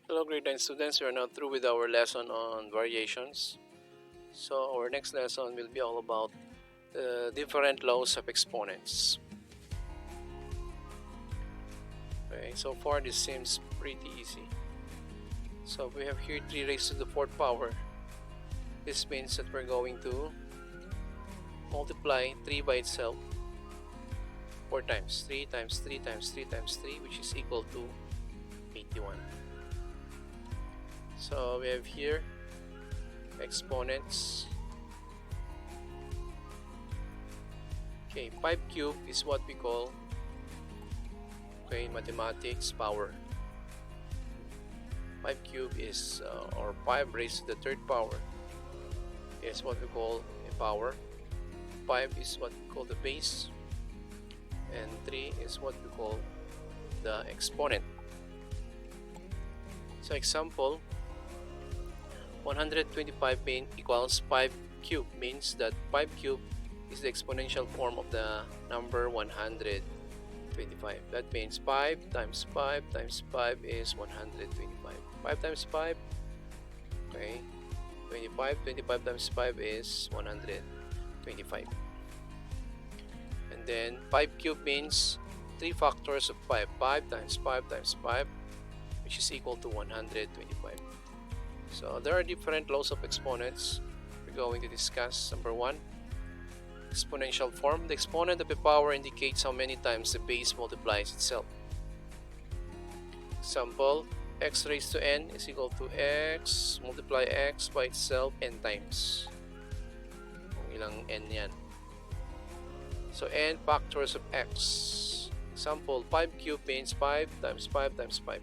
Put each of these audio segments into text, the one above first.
Hello grade 9 students, we are now through with our lesson on variations. So our next lesson will be all about different laws of exponents. Okay, so far this seems pretty easy. So we have here 3 raised to the 4th power. This means that we're going to multiply 3 by itself 4 times. 3 times 3 times 3 times 3, which is equal to 81. So we have here exponents. Okay, 5 cubed is what we call, in mathematics, power. 5 cubed is, or 5 raised to the 3rd power is what we call a power. 5 is what we call the base, and 3 is what we call the exponent. So example, 125 equals 5 cubed means that 5 cubed is the exponential form of the number 125. That means 5 times 5 times 5 is 125. 5 times 5, okay, 25. 25 times 5 is 125. And then 5 cubed means 3 factors of 5. 5 times 5 times 5, which is equal to 125. So there are different laws of exponents we're going to discuss. Number 1, exponential form. The exponent of a power indicates how many times the base multiplies itself. Example, x raised to n is equal to x multiply x by itself n times. Kung ilang n yan. So n factors of x. Example, 5 cubed means 5 times 5 times 5.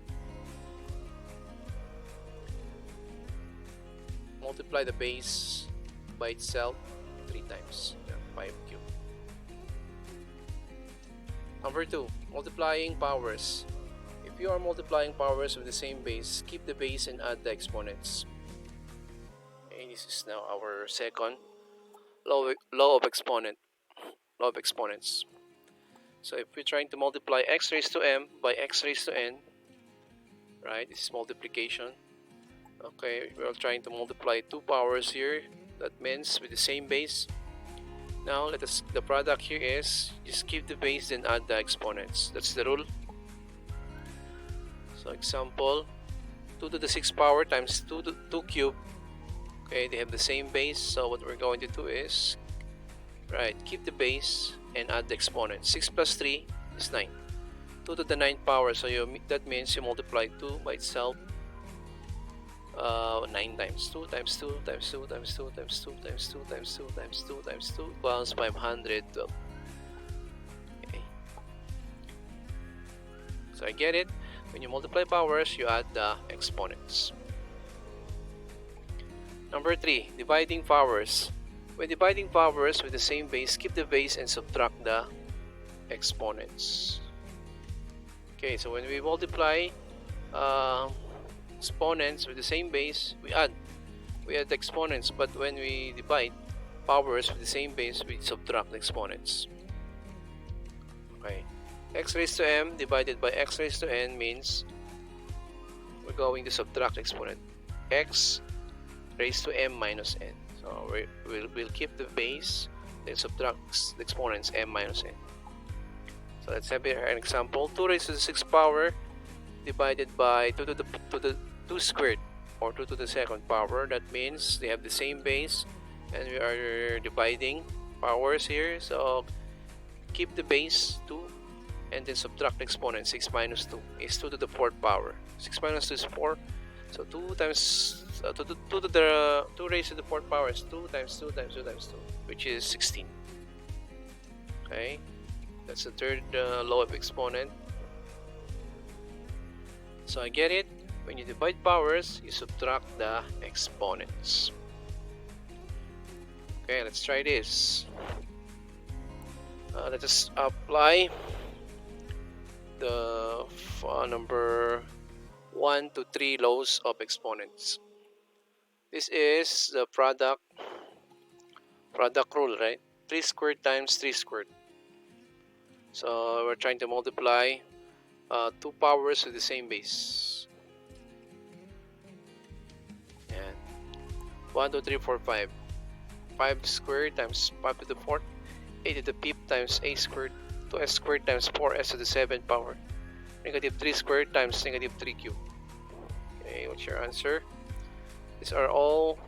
Multiply the base by itself 3 times. 5 cubed. Number 2, multiplying powers. If you are multiplying powers with the same base, keep the base and add the exponents. Okay, this is now our second law of exponents. So if we're trying to multiply x raised to m by x raised to n, right, this is multiplication. Okay, we're trying to multiply 2 powers here. That means with the same base. Now the product here is just keep the base then add the exponents. That's the rule. So example, 2 to the 6th power times 2 cubed. Okay, they have the same base. So what we're going to do is, right, keep the base and add the exponent. 6 plus 3 is 9. 2 to the 9th power. So that means you multiply 2 by itself 9 times 2 times 2 times 2 times 2 times 2 times 2 times 2 times 2 times 2 equals 512. Okay. So I get it. When you multiply powers, you add the exponents. Number 3, dividing powers. When dividing powers with the same base, keep the base and subtract the exponents. Okay, so when we multiply exponents with the same base, we add the exponents, but when we divide powers with the same base, we subtract the exponents. Okay, x raised to m divided by x raised to n means we're going to subtract the exponent x raised to m minus n. So we'll keep the base, then subtract the exponents m minus n. So let's have here an example. 2 raised to the 6th power divided by 2 to the 2 squared, or 2 to the 2nd power. That means they have the same base and we are dividing powers here. So keep the base 2 and then subtract the exponent. 6 minus 2 is 2 to the 4th power. 6 minus 2 is 4. So 2 times 2 raised to the 4th power is 2 times 2 times 2 times 2, which is 16. Okay, that's the third law of exponent. So I get it. When you divide powers, you subtract the exponents. Okay, let's try this. Let us apply the number 1 to 3 laws of exponents. This is the product rule, right? 3 squared times 3 squared. So we're trying to multiply 2 powers with the same base. 1, 2, 3, 4, 5. 5 squared times 5 to the 4th, a to the 5th times a squared, 2s squared times 4s to the 7th power, negative 3 squared times negative 3 cubed. Okay, what's your answer? These are all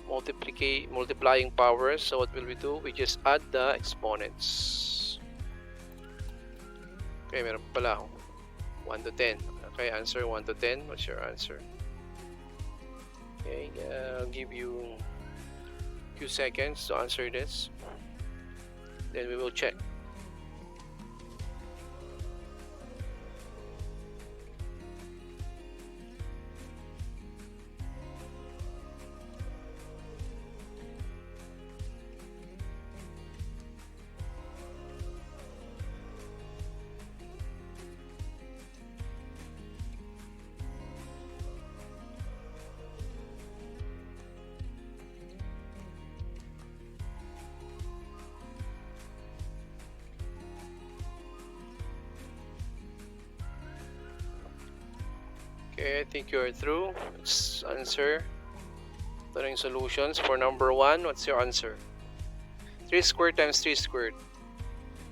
multiplying powers. So what will we do? We just add the exponents. Okay, meron pala ako. 1 to 10. Okay, answer 1 to 10. What's your answer? Okay, I'll give you a few seconds to answer this. Then we will check. Okay, I think you're through. Let's answer. Ito na yung solutions for number 1. What's your answer? 3 squared times 3 squared.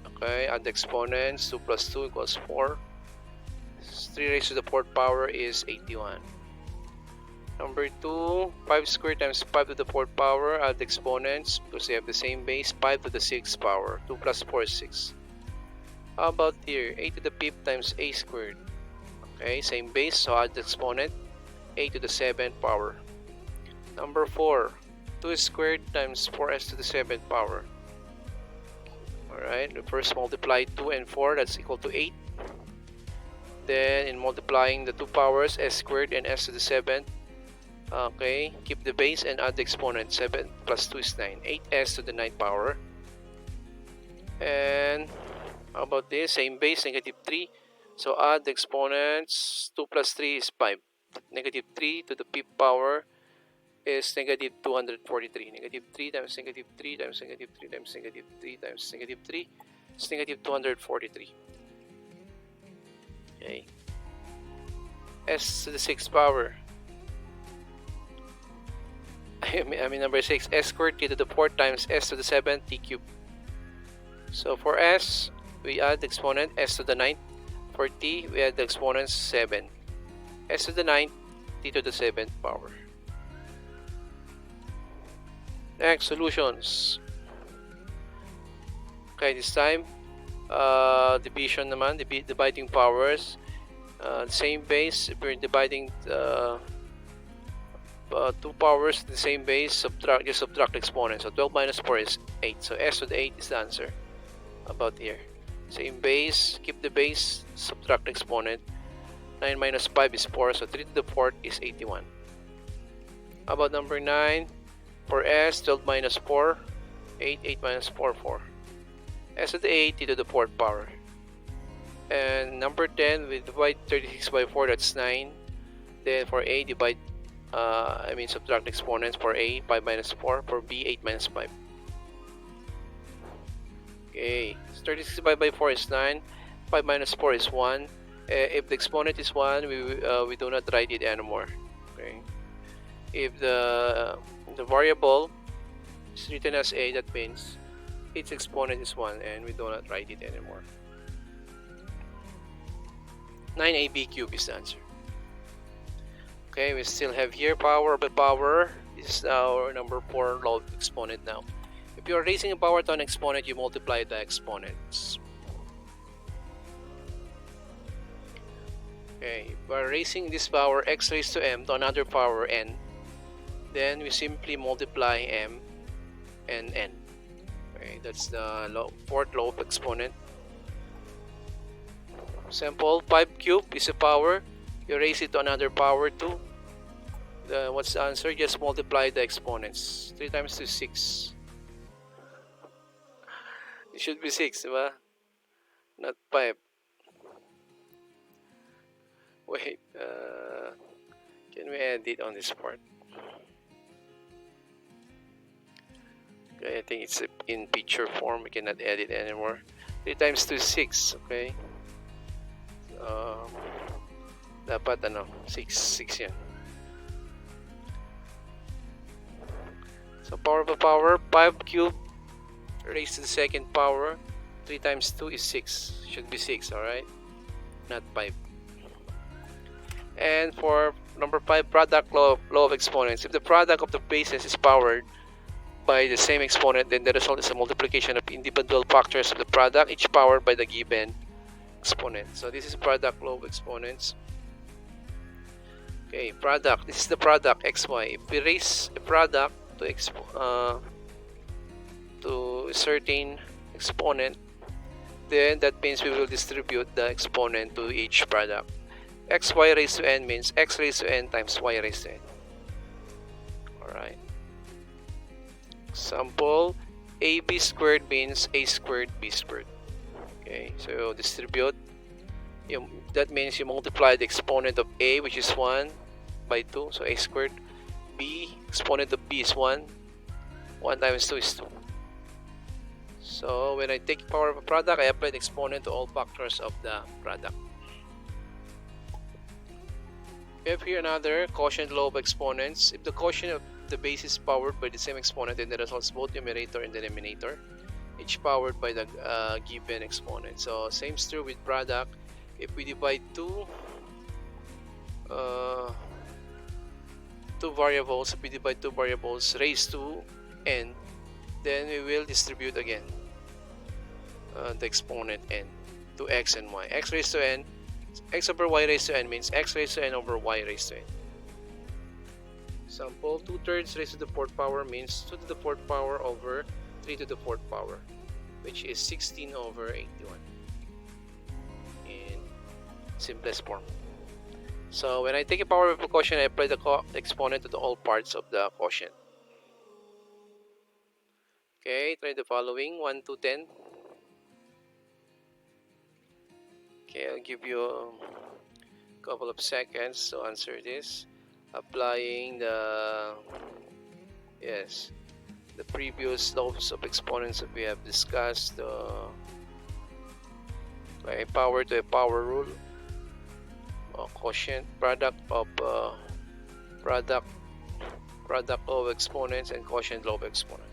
Okay, add the exponents. 2 plus 2 equals 4. 3 raised to the 4th power is 81. Number 2, 5 squared times 5 to the 4th power. Add the exponents because they have the same base. 5 to the 6th power. 2 plus 4 is 6. How about here? A to the 5th times a squared. Okay, same base, so add the exponent. A to the 7th power. Number 4, 2 squared times 4s to the 7th power. Alright, we first multiply 2 and 4, that's equal to 8. Then, in multiplying the two powers, s squared and s to the 7th, okay, keep the base and add the exponent. 7 plus 2 is 9. 8s to the 9th power. And, how about this? Same base, negative 3. So add the exponents. 2 plus 3 is 5. Negative 3 to the 5th power is negative 243. Negative 3 times negative 3 times negative 3 times negative 3 times negative 3 is negative 243. Okay. S to the 6th power. I mean number 6. S squared t to the 4th times s to the 7th t cubed. So for s, we add the exponent s to the 9th. For t, we add the exponents 7. S to the 9th, t to the 7th power. Next, solutions. Okay, this time, division naman, dividing powers. Same base, if we're dividing two powers, the same base, just subtract exponents. So 12 minus 4 is 8. So s to the 8 is the answer. About here. Same base, keep the base, subtract the exponent. 9 minus 5 is 4, so 3 to the 4th is 81. How about number 9? For s, 12 minus 4, 8, 8 minus 4, 4. S to the 8, t to the 4th power. And number 10, we divide 36 by 4, that's 9. Then for a, subtract exponents. For a, 5 minus 4. For b, 8 minus 5. Okay, 36 divided by 4 is 9. 5 minus 4 is 1. If the exponent is 1, we do not write it anymore. Okay. If the variable is written as a, that means its exponent is 1 and we do not write it anymore. 9ab cubed is the answer. Okay, we still have here power by power. This is our number 4 law of exponent now. If you are raising a power to an exponent, you multiply the exponents. Okay, if we are raising this power x raised to m to another power n, then we simply multiply m and n. Okay, that's the fourth law of exponent. Simple, 5 cubed is a power. You raise it to another power 2. What's the answer? Just multiply the exponents. 3 times 2 is 6. It should be 6, diba? Not 5. Wait, can we edit on this part? Okay, I think it's in picture form. We cannot edit anymore. 3 times 2 is 6, okay? Dapat 6 yan. So power of a power, 5 cubed raised to the second power, 3 times 2 is 6. Should be 6, alright? Not 5. And for number 5, product law of exponents. If the product of the bases is powered by the same exponent, then the result is a multiplication of individual factors of the product, each powered by the given exponent. So this is product law of exponents. Okay, product. This is the product xy. If we raise a product to a certain exponent, then that means we will distribute the exponent to each product. Xy raised to n means x raised to n times y raised to n. Alright. Example, ab squared means a squared b squared. Okay, so distribute. That means you multiply the exponent of a, which is 1, by 2, so a squared. B, exponent of b is 1. 1 times 2 is 2. So when I take power of a product, I apply the exponent to all factors of the product. We have here another quotient law of exponents. If the quotient of the base is powered by the same exponent, then the results both numerator and denominator, each powered by the given exponent. So same is true with product. If we divide two variables, if we divide two variables raised to n, then we will distribute again the exponent n to x and y. X raised to n, x over y raised to n means x raised to n over y raised to n. Example, 2/3 raised to the 4th power means 2 to the 4th power over 3 to the 4th power, which is 16 over 81 in simplest form. So when I take a power of a quotient, I apply the exponent to all parts of the quotient. Okay, try the following, 1 to 10. Okay, I'll give you a couple of seconds to answer this. Applying the previous laws of exponents that we have discussed, by a power to a power rule, quotient, product of product law of exponents, and quotient law of exponents.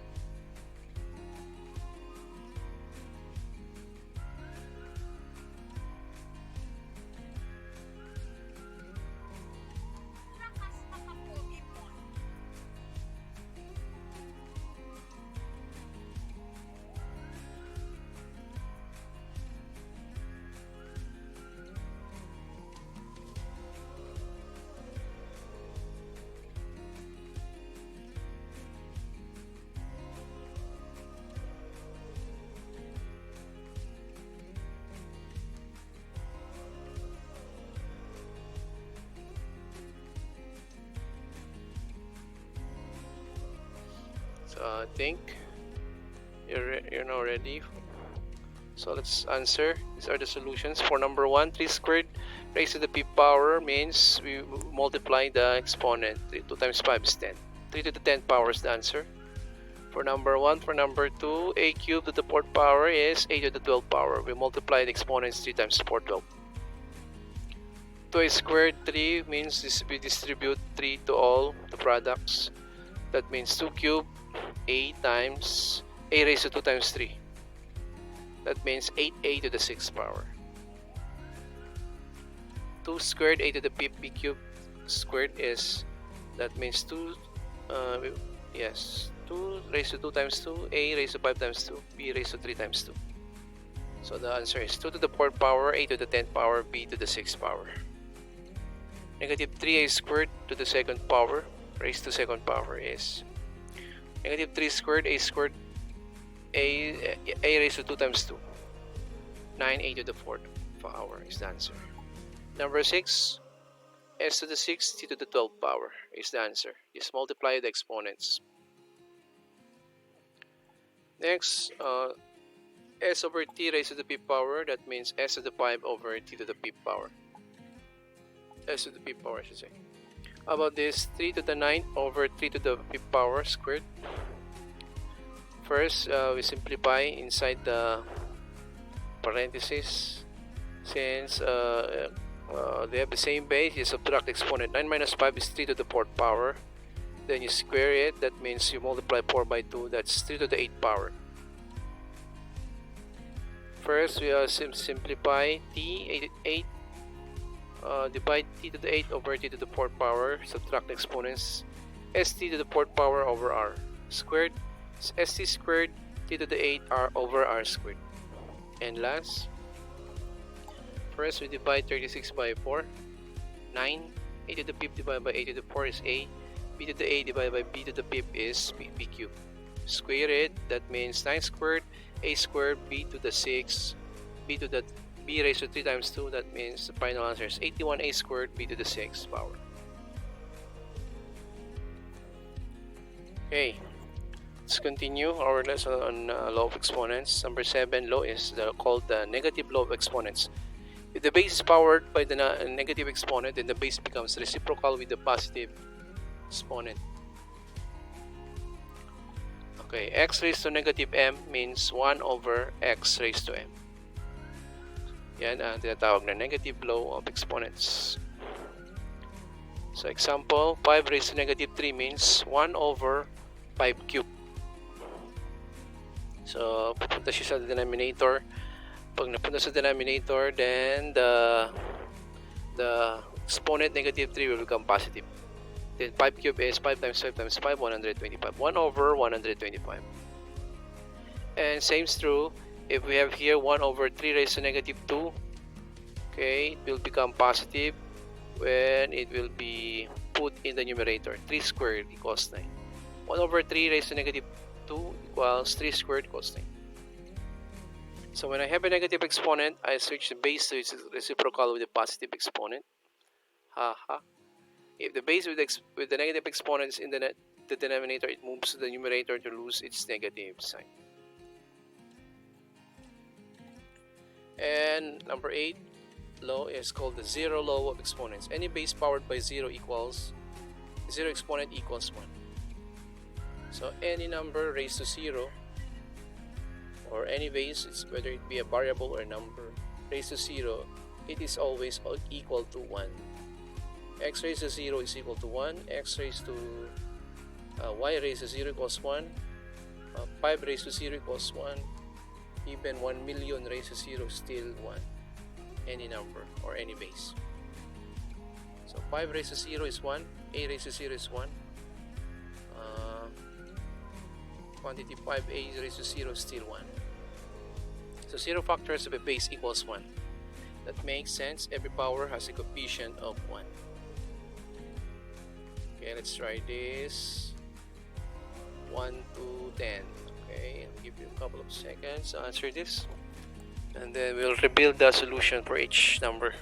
So I think you're now ready. So let's answer. These are the solutions. For number 1, 3 squared raised to the p power means we multiply the exponent. 2 times 5 is 10. 3 to the 10th power is the answer. For number 1, for number 2, a cubed to the 4th power is a to the 12th power. We multiply the exponents 3 times 4, 12. 2a squared 3 means we distribute 3 to all the products. That means 2 cubed a times a raised to 2 times 3. That means 8a to the 6th power. 2 squared a to the p cubed squared is, that means 2 raised to 2 times 2, a raised to 5 times 2, b raised to 3 times 2. So the answer is 2 to the 4th power, a to the 10th power, b to the 6th power. Negative 3a squared to the 2nd power raised to 2nd power is negative 3 squared a squared a raised to 2 times 2. 9a to the 4th power is the answer. Number 6, s to the 6th t to the 12th power is the answer. Just multiply the exponents. Next, s over t raised to the p power, that means s to the 5 over t to the p power. S to the p power, I should say. How about this? 3 to the 9th over 3 to the p power squared. First, we simplify inside the parentheses. Since they have the same base, you subtract exponent. 9 minus 5 is 3 to the 4th power. then you square it. That means you multiply 4 by 2. That's 3 to the 8 power. First, we will simplify t 8. Divide t to the 8 over t to the 4th power. Subtract the exponents. St to the 4th power over r squared. St squared t to the 8 r over r squared. And last, first we divide 36 by 4. 9. A to the 5 divided by a to the 4 is a. B to the a divided by b to the 5 is b cubed. Square it. That means 9 squared, a squared, b to the 6, b to the b raised to 3 times 2. That means the final answer is 81a squared, b to the 6 power. Okay, let's continue our lesson on law of exponents. Number 7 law is called the negative law of exponents. If the base is powered by the negative exponent, then the base becomes reciprocal with the positive exponent. Okay, x raised to negative m means 1 over x raised to m. Yan ang tinatawag na negative law of exponents. So example, 5 raised to negative 3 means 1 over 5 cubed. So pupunta siya sa denominator. Pag napunta sa denominator, then the exponent negative 3 will become positive. Then 5 cubed is 5 times 5 times 5, 125. 1 over 125. And same is true if we have here 1 over 3 raised to negative 2. Okay, it will become positive when it will be put in the numerator. 3 squared equals 9. 1 over 3 raised to negative 2 equals 3 squared equals 9. So when I have a negative exponent, I switch the base to its reciprocal with the positive exponent. Haha. If the base with the negative exponent is in the denominator, it moves to the numerator to lose its negative sign. And number 8 law is called the zero law of exponents. Any base powered by 0 exponent equals 1. So any number raised to 0, or any base, whether it be a variable or a number raised to 0, it is always equal to 1. X raised to 0 is equal to 1. X raised to y raised to 0 equals 1. 5 raised to 0 equals 1. Even 1 million raised to 0 still 1. Any number or any base. So 5 raised to 0 is 1. A raised to 0 is 1. Quantity 5a raised to 0 is still 1. So 0 factors of a base equals 1. That makes sense. Every power has a coefficient of 1. Okay, let's try this. 1 to 10. Okay, I'll give you a couple of seconds to answer this. And then we'll rebuild the solution for each number.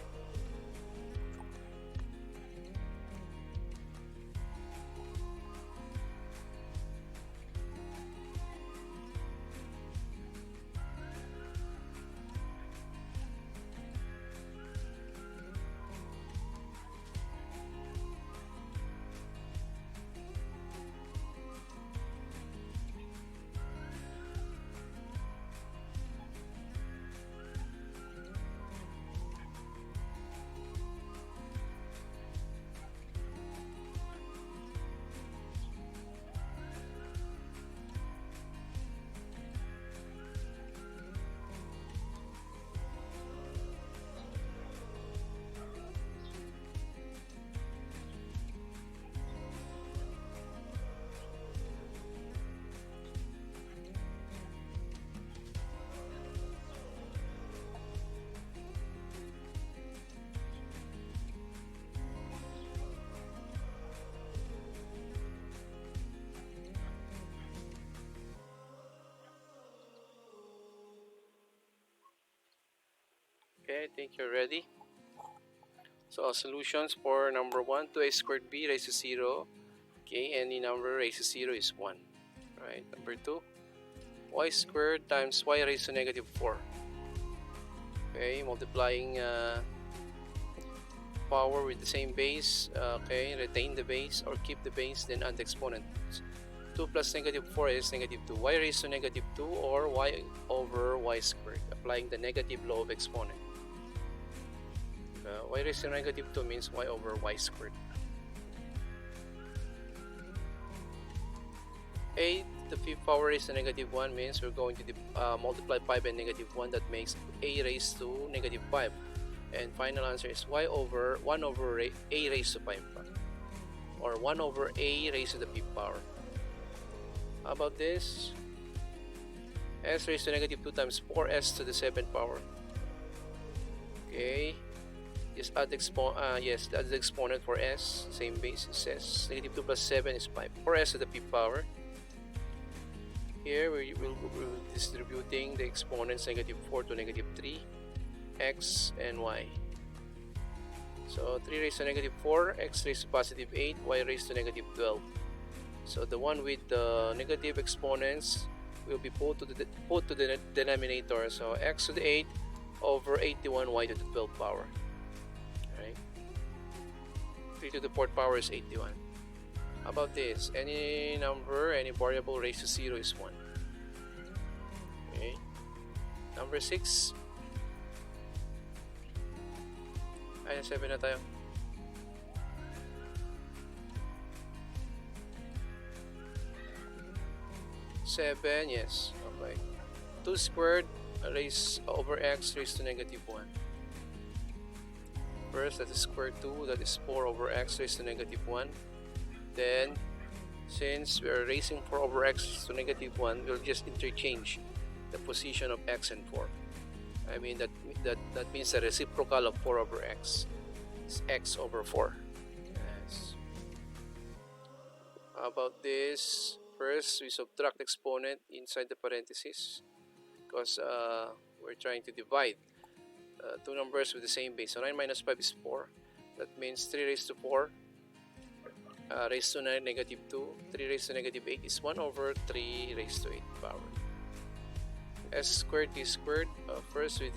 Okay, I think you're ready. So solutions for number 1, 2a squared b raised to 0. Okay, any number raised to 0 is 1. Right. Number 2, y squared times y raised to negative 4. Okay, multiplying power with the same base. Okay, retain the base or keep the base, then add the exponent. 2 plus negative 4 is negative 2. Y raised to negative 2 or y over y squared. Applying the negative law of exponent. Y raised to negative 2 means y over y squared. a to the 5th power raised to negative 1 means we're going to multiply 5 and negative 1. That makes a raised to negative 5. And final answer is y over 1 over a raised to 5, or 1 over a raised to the 5th power. How about this? S raised to negative 2 times 4s to the 7th power. Okay, just add the exponent for s, same base. It says negative 2 plus 7 is 5. 4s to the 5th power. Here we will be distributing the exponents negative 4 to negative 3, x and y. So 3 raised to negative 4, x raised to positive 8, y raised to negative 12. So the one with the negative exponents will be put to the denominator. So x to the 8 over 81, y to the 12th power. Alright. 3 to the 4th power is 81. How about this? Any number, any variable raised to 0 is 1. Okay. Number 6. Ay, 7 na tayo. 7, yes. Okay. 2 squared raised over x raised to negative 1. First, that is square 2. That is 4 over x raised to negative 1. Then, since we are raising 4 over x to negative 1, we'll just interchange the position of x and 4. I mean that means the reciprocal of 4 over x is x over 4. Yes. How about this? First, we subtract exponent inside the parentheses because we're trying to divide two numbers with the same base. So 9 minus 5 is 4. That means 3 raised to 4 raised to negative 2. 3 raised to negative 8 is 1 over 3 raised to 8 power. S squared, t squared. First, we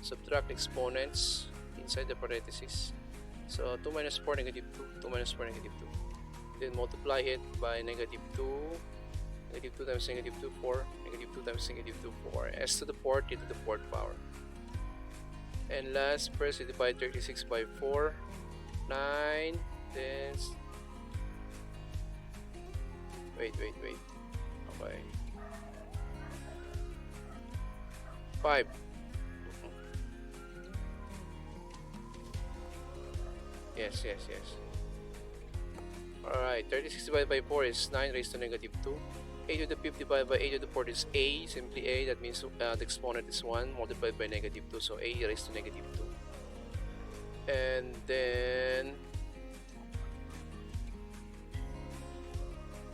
subtract exponents inside the parentheses. So 2 minus 4 negative 2. 2 minus 4 negative 2. Then multiply it by negative 2. Negative 2 times negative 2, 4. Negative 2 times negative 2, 4. S to the 4th, t to the 4th power. And last, first we divide 36 by 4. 9. Then wait. Okay. 5. Yes. Alright, 36 divided by 4 is 9 raised to negative 2. A to the 5th divided by a to the 4th is a, simply a. That means the exponent is 1 multiplied by negative 2. So a raised to negative 2. And then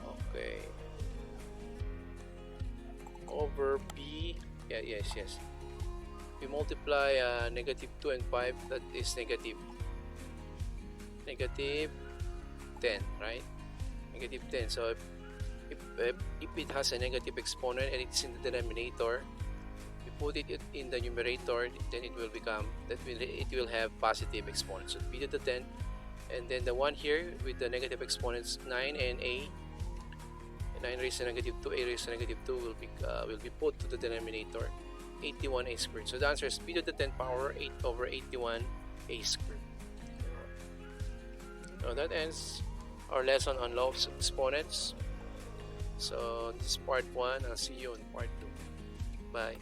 okay, over b. Yes. We multiply negative 2 and 5. That is negative 10, right? Negative 10. So if it has a negative exponent and it's in the denominator, you put it in the numerator, then it will become it will have positive exponents. So b to the 10, and then the one here with the negative exponents 9 and a. 9 raised to negative 2, a raised to negative 2 will be put to the denominator, 81a squared. So the answer is b to the 10th power 8 over 81a squared. So that ends our lesson on law of exponents. So this is part 1. I'll see you in part 2. Bye.